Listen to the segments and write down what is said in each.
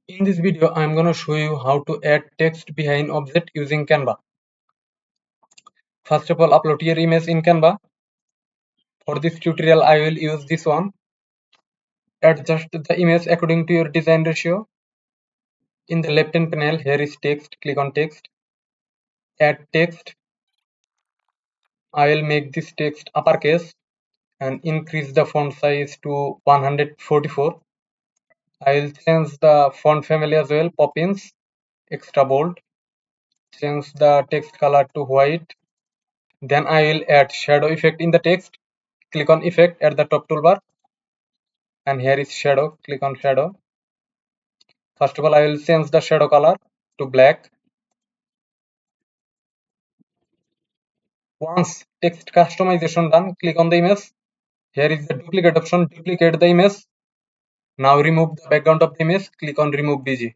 In this video, I'm gonna show you how to add text behind object using Canva. First of all, upload your image in Canva. For this tutorial, I will use this one. Adjust the image according to your design ratio. In the left-hand panel, here is text. Click on text. Add text. I will make this text uppercase and increase the font size to 144. I will change the font family as well. Poppins, extra bold. Change the text color to white. Then I will add shadow effect in the text. Click on effect at the top toolbar and here is shadow. Click on shadow. First of all, I will change the shadow color to black. Once text customization done, click on the image. Here is the duplicate option. Duplicate the image. Now remove the background of the image. Click on remove BG.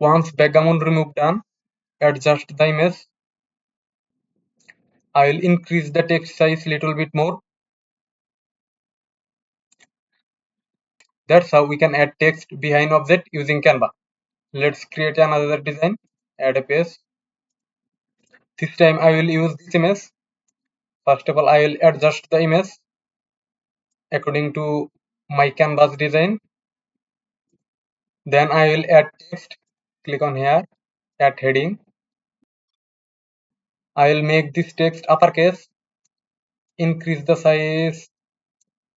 Once background removed done, adjust the image. I will increase the text size little bit more. That's how we can add text behind object using Canva. Let's create another design. Add a page. This time I will use this image. First of all, I will adjust the image according to my canvas design. Then I will add text. Click on here, add heading. I will make this text uppercase. Increase the size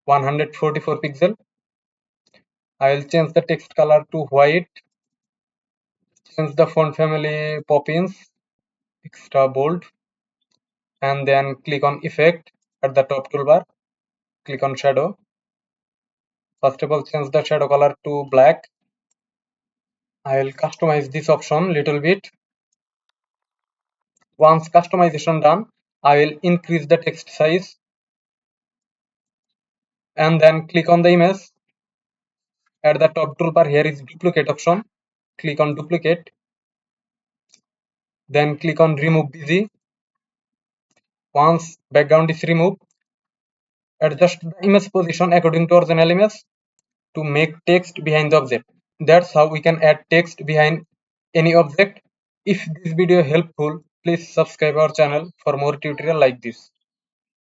144 pixel. I will change the text color to white. Change the font family Poppins, extra bold. And then click on effect at the top toolbar. Click on shadow. First of all, change the shadow color to black. I will customize this option little bit. Once customization done, I will increase the text size and then click on the image. At the top toolbar, here is duplicate option. Click on duplicate. Then click on remove BG. Once background is removed, adjust the image position according to original image to make text behind the object. That's how we can add text behind any object. If this video helpful, please subscribe our channel for more tutorial like this.